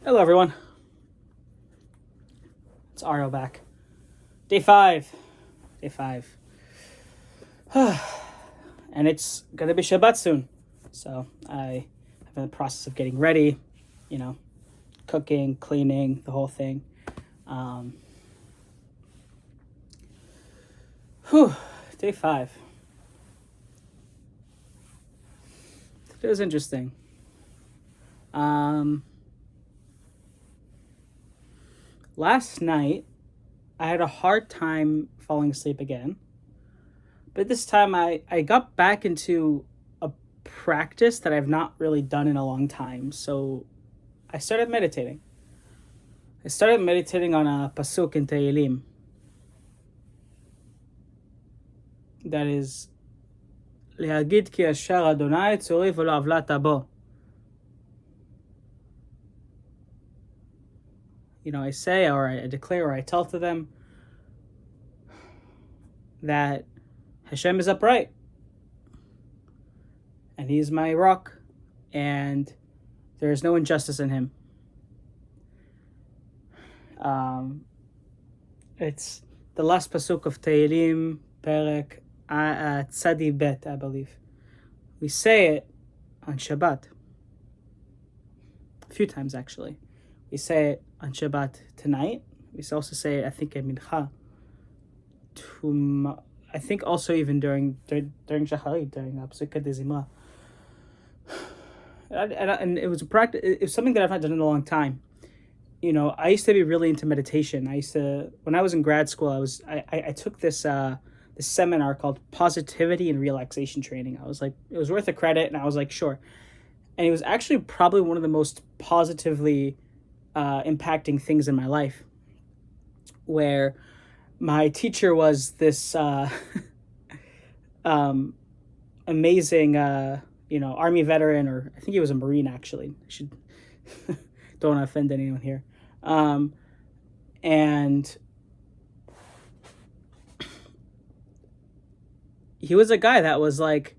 Hello, everyone. It's Ariel back. Day 5. Day 5. And it's going to be Shabbat soon. So I am in the process of getting ready, cooking, cleaning, the whole thing. Day 5. It was interesting. Last night, I had a hard time falling asleep again. But this time I got back into a practice that I've not really done in a long time. So I started meditating. I started meditating on a pasuk in Tehillim. That is, להגיד כי אשר אדוני צורי ולא עוולת בו. I say, or I declare, or I tell to them that Hashem is upright, and He is my rock, and there is no injustice in Him. It's the last pasuk of Tehillim, Perek Tzadi Bet, I believe. We say it on Shabbat. A few times, actually. We say it on Shabbat tonight. We also say it, I think, at Mincha. I think also even during Shacharit, during Psukat de Zimra. And it was a practice. It's something that I've not done in a long time. I used to be really into meditation. When I was in grad school, I took this seminar called Positivity and Relaxation Training. I was like, it was worth a credit, and I was like, sure. And it was actually probably one of the most positively impacting things in my life, where my teacher was this amazing, Army veteran, or I think he was a Marine, actually. I should don't want to offend anyone here. And he was a guy that was like,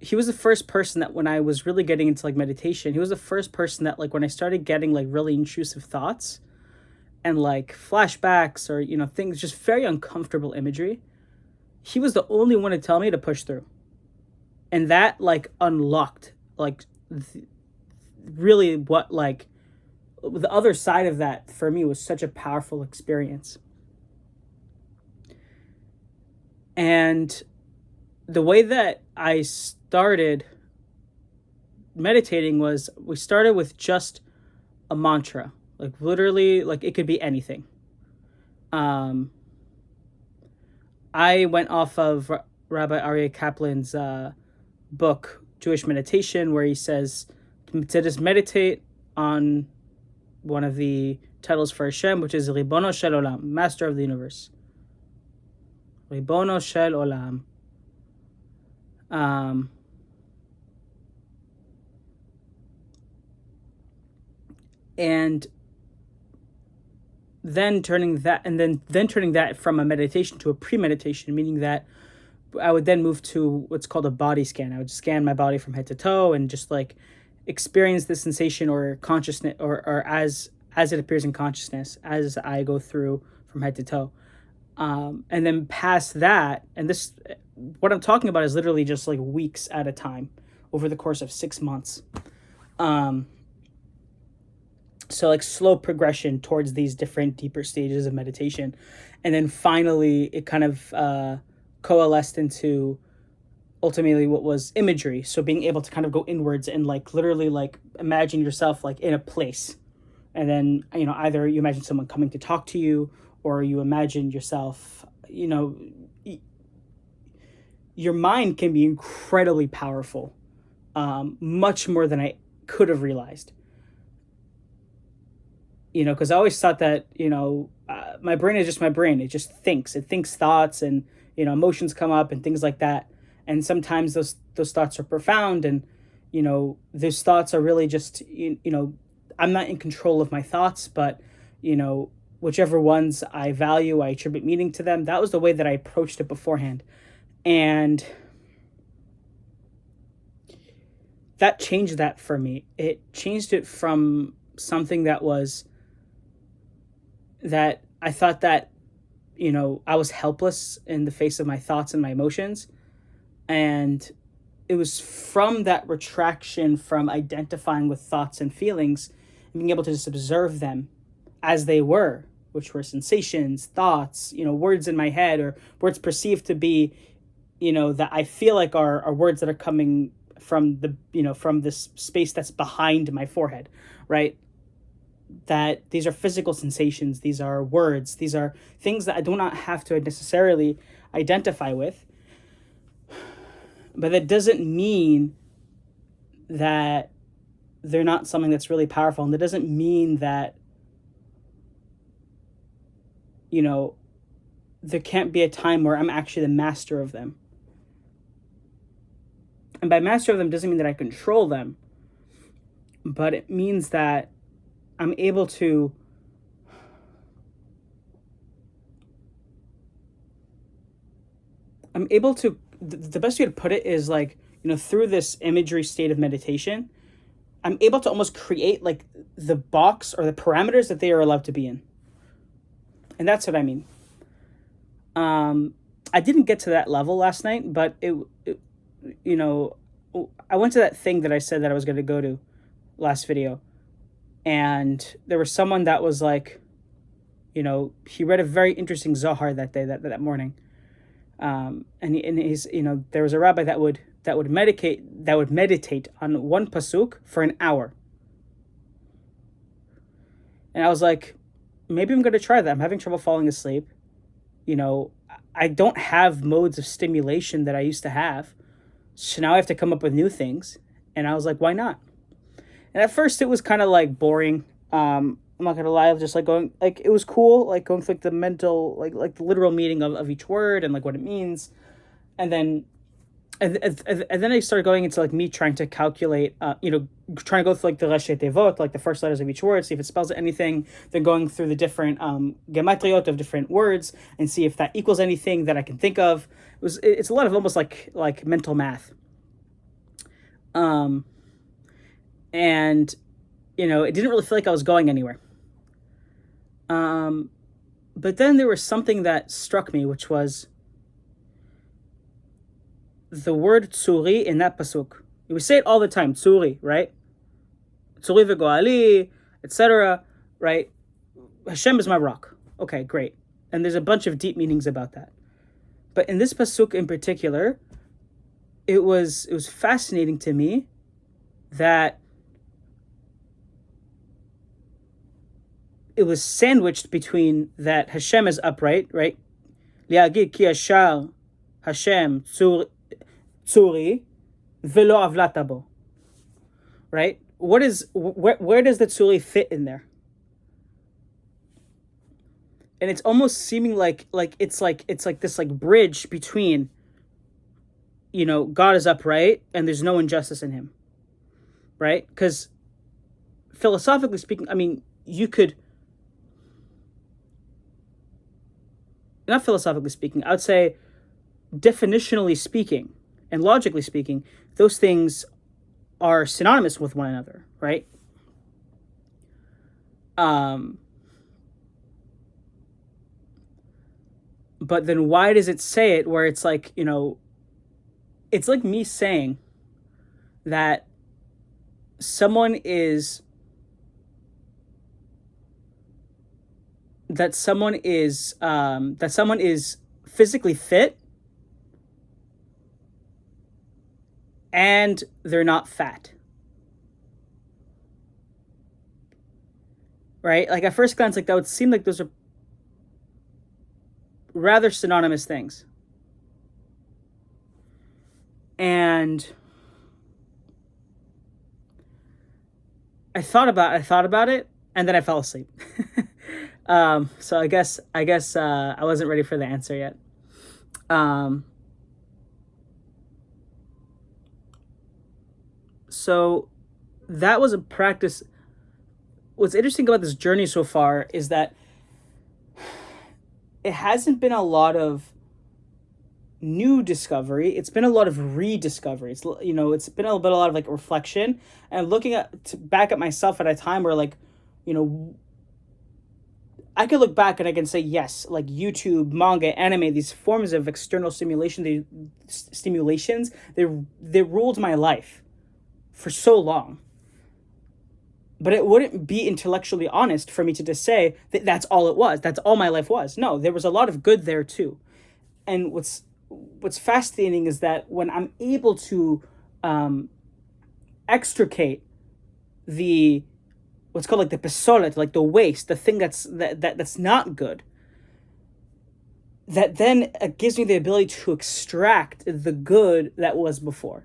he was the first person that when I was really getting into like meditation, he was the first person that like when I started getting like really intrusive thoughts and like flashbacks or, things, just very uncomfortable imagery, he was the only one to tell me to push through. And that like unlocked like really what like the other side of that for me was such a powerful experience. And the way that I started meditating was we started with just a mantra, like literally, like it could be anything. I went off of Rabbi Aryeh Kaplan's book, Jewish Meditation, where he says to just meditate on one of the titles for Hashem, which is Ribono Shel Olam, Master of the Universe. Ribono Shel Olam. And then turning that from a meditation to a pre-meditation, meaning that I would then move to what's called a body scan. I would scan my body from head to toe and just like experience the sensation or consciousness or as it appears in consciousness as I go through from head to toe. And then past that, and this, what I'm talking about is literally just like weeks at a time over the course of 6 months. So like slow progression towards these different deeper stages of meditation. And then finally it kind of coalesced into ultimately what was imagery. So being able to kind of go inwards and like literally like imagine yourself like in a place. And then, either you imagine someone coming to talk to you, or you imagine yourself, your mind can be incredibly powerful, much more than I could have realized. Because I always thought that, my brain is just my brain. It just thinks. It thinks thoughts and, emotions come up and things like that. And sometimes those thoughts are profound and, those thoughts are really just, I'm not in control of my thoughts, but, whichever ones I value, I attribute meaning to them. That was the way that I approached it beforehand. And that changed that for me. It changed it from something that I thought that, I was helpless in the face of my thoughts and my emotions. And it was from that retraction from identifying with thoughts and feelings and being able to just observe them as they were, which were sensations, thoughts, words in my head, or words perceived to be, that I feel like are words that are coming from from this space that's behind my forehead, right? That these are physical sensations, these are words, these are things that I do not have to necessarily identify with. But that doesn't mean that they're not something that's really powerful. And that doesn't mean that, there can't be a time where I'm actually the master of them. And by master of them doesn't mean that I control them, but it means that I'm able to the best way to put it is like, through this imagery state of meditation, I'm able to almost create like the box or the parameters that they are allowed to be in. And that's what I mean. I didn't get to that level last night, but it I went to that thing that I said that I was going to go to last video. And there was someone that was like, he read a very interesting Zohar that day, that morning. And he's, there was a rabbi that would meditate on one pasuk for an hour. And I was like, maybe I'm going to try that. I'm having trouble falling asleep. I don't have modes of stimulation that I used to have. So now I have to come up with new things. And I was like, why not? And at first it was kind of like boring. I'm not going to lie. I was just like going, like, it was cool. Like going through like the mental, like the literal meaning of each word and like what it means. And then I started going into like me trying to calculate, trying to go through like the Rashi Tevot, like the first letters of each word, see if it spells anything. Then going through the different gematriot of different words and see if that equals anything that I can think of. It's a lot of almost like mental math. And it didn't really feel like I was going anywhere. But then there was something that struck me, which was the word tsuri in that pasuk. We say it all the time, tsuri, right? Tsuri v'goali, etc., right? Hashem is my rock. Okay, great. And there's a bunch of deep meanings about that. But in this pasuk in particular, it was fascinating to me that it was sandwiched between that Hashem is upright, right? Li'agid ki yashar Hashem tsuri velo avlata bo. Right? Where does the tsuri fit in there? And it's almost seeming like it's like this like bridge between, God is upright and there's no injustice in him. Right? Because philosophically speaking, I mean, you could, not philosophically speaking, I would say definitionally speaking and logically speaking, those things are synonymous with one another, right? But then why does it say it where it's like, it's like me saying that someone is physically fit and they're not fat. Right? Like at first glance, like that would seem like those are rather synonymous things. And I thought about it, and then I fell asleep. So I guess I wasn't ready for the answer yet. So that was a practice. What's interesting about this journey so far is that it hasn't been a lot of new discovery. It's been a lot of rediscovery. It's been a lot of like reflection and looking back at myself at a time where like you know, I could look back and I can say, yes, like YouTube, manga, anime, these forms of external stimulations, they ruled my life for so long. But it wouldn't be intellectually honest for me to just say that that's all it was. That's all my life was. No, there was a lot of good there too. And what's fascinating is that when I'm able to extricate the what's called like the pesolet, like the waste, the thing that's not good, that then gives me the ability to extract the good that was before.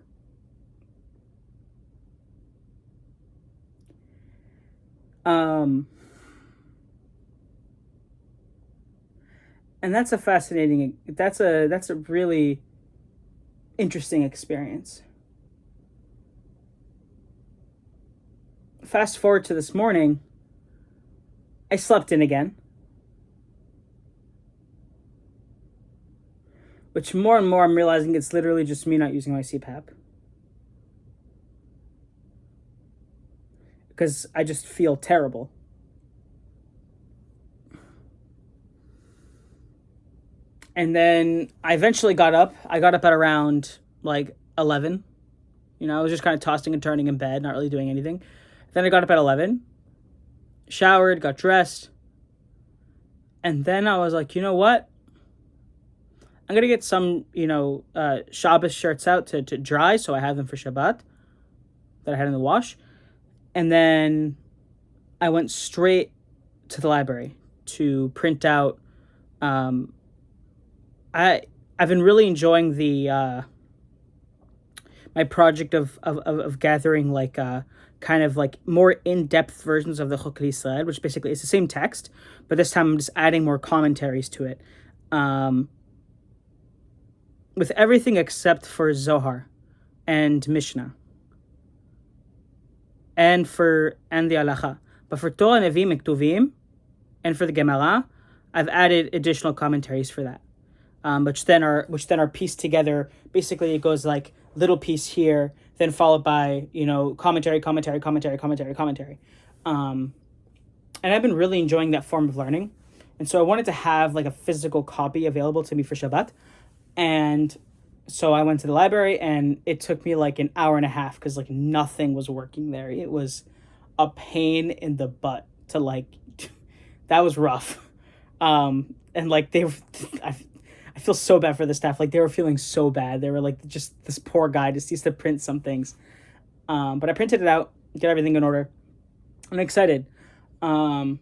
And that's a fascinating. That's a really interesting experience. Fast forward to this morning, I slept in again. Which more and more I'm realizing it's literally just me not using my CPAP. Because I just feel terrible. And then I eventually got up. I got up at around like 11. You know, I was just kind of tossing and turning in bed, not really doing anything. Then I got up at 11, showered, got dressed. And then I was like, you know what? I'm going to get some, Shabbos shirts out to dry so I have them for Shabbat that I had in the wash. And then I went straight to the library to print out. I've been really enjoying the my project of gathering like kind of like more in-depth versions of the Chokri Israel, which basically is the same text, but this time I'm just adding more commentaries to it. With everything except for Zohar and Mishnah. And the Halacha. But for Torah, Nevi'im, and Ketuvim, and for the Gemara, I've added additional commentaries for that. Which then are pieced together. Basically, it goes like little piece here, then followed by commentary. And I've been really enjoying that form of learning, and so I wanted to have like a physical copy available to me for Shabbat, and so I went to the library, and it took me like an hour and a half because like nothing was working there. It was a pain in the butt to like, that was rough, and like I feel so bad for the staff. Like, they were feeling so bad. They were like, just this poor guy just needs to print some things. But I printed it out, get everything in order. I'm excited. And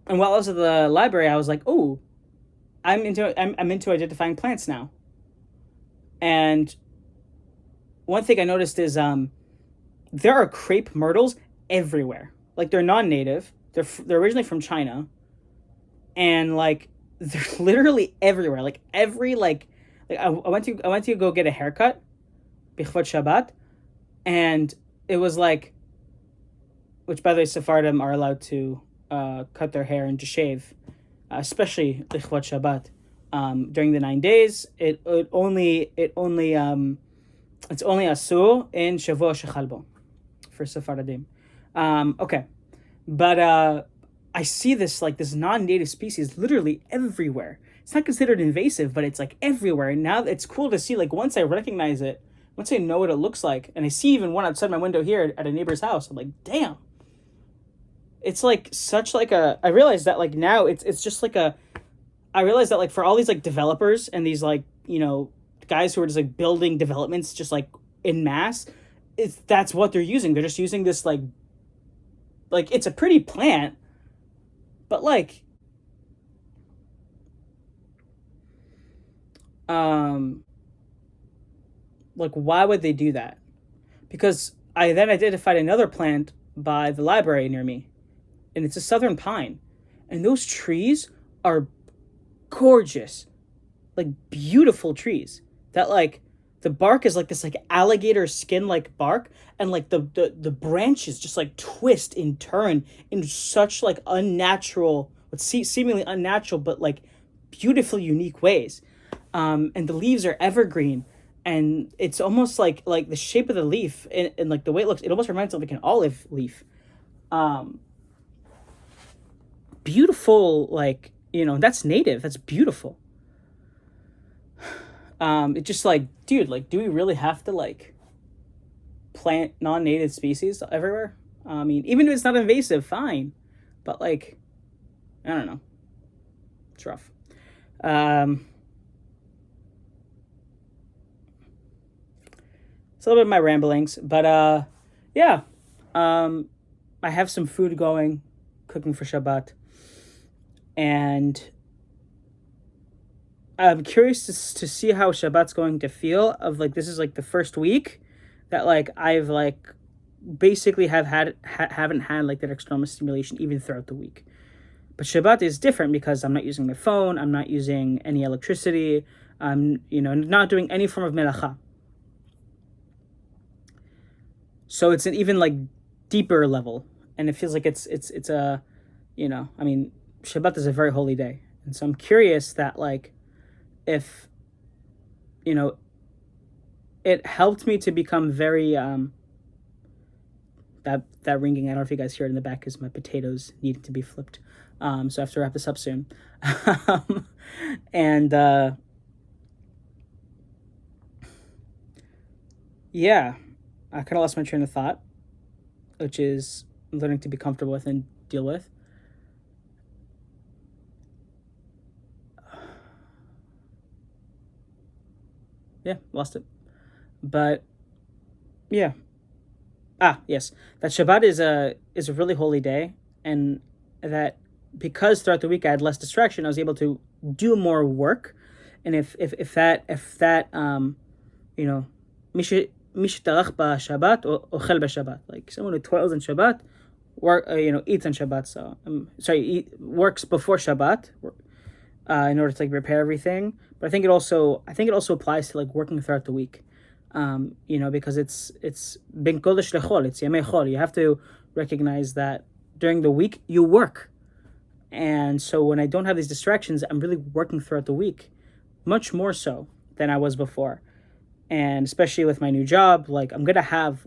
while I was at the library, I was like, oh, I'm into identifying plants now. And one thing I noticed is there are crepe myrtles everywhere. Like, they're non-native. They're originally from China. And like, they're literally everywhere. Like every I went to go get a haircut, Bichvat Shabbat, and it was like, which by the way, Sephardim are allowed to cut their hair and to shave, especially Bichvat Shabbat. During the 9 days, it's only asur in Shavua Shechalbo for Sephardim. Okay, but I see this non-native species literally everywhere. It's not considered invasive, but it's like everywhere. And now it's cool to see, like, once I recognize it, once I know what it looks like, and I see even one outside my window here at a neighbor's house, I'm like, damn. It's like such like I realize that like now it's just like I realize that like for all these like developers and these like, guys who are just like building developments just like in mass, that's what they're using. They're just using this like it's a pretty plant. But like, why would they do that? Because I then identified another plant by the library near me, and it's a southern pine, and those trees are gorgeous, like beautiful trees. That like the bark is like this like alligator skin like bark, and like the branches just like twist and turn in such like unnatural, seemingly unnatural but like beautiful unique ways. And the leaves are evergreen, and it's almost like the shape of the leaf and like the way it looks. It almost reminds me of like an olive leaf. Um, Beautiful, like, that's native. That's beautiful. It's just like, dude, like, do we really have to like plant non-native species everywhere? I mean, even if it's not invasive, fine, but like, I don't know, it's rough. Um, it's a little bit of my ramblings, but yeah. Um, I have some food going, cooking for Shabbat, and I'm curious to see how Shabbat's going to feel. Of like, this is like the first week that like I've like basically haven't had like that external stimulation even throughout the week. But Shabbat is different because I'm not using my phone. I'm not using any electricity. I'm not doing any form of melacha. So it's an even like deeper level, and it feels like it's a, I mean, Shabbat is a very holy day, and so I'm curious that like if you know it helped me to become very that ringing. I don't know if you guys hear it in the back because my potatoes needed to be flipped. So I have to wrap this up soon. And yeah, I kind of lost my train of thought, which is learning to be comfortable with and deal with. Yeah, lost it. But yeah. Yes. That Shabbat is a really holy day, and that because throughout the week I had less distraction, I was able to do more work. And if that you know, mish tarach ba Shabbat or ochel ba Shabbat, like someone who toils in Shabbat, eats on Shabbat. So works before Shabbat, in order to like prepare everything. But I think it also applies to like working throughout the week. Because it's ben kodesh lechol, it's yemei chol. You have to recognize that during the week you work, and so when I don't have these distractions, I'm really working throughout the week, much more so than I was before. And especially with my new job, like I'm gonna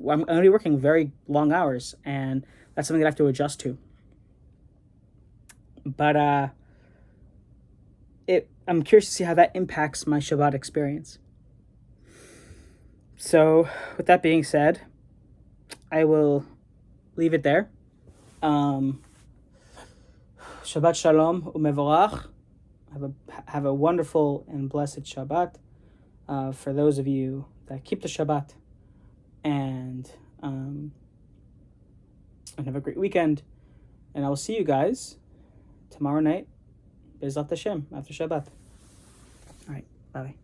be working very long hours, and that's something that I have to adjust to. But I'm curious to see how that impacts my Shabbat experience. So, with that being said, I will leave it there. Um, Shabbat Shalom umevorach. Have a wonderful and blessed Shabbat. For those of you that keep the Shabbat, and have a great weekend. And I will see you guys tomorrow night, Bezat Hashem, after Shabbat. All right, bye.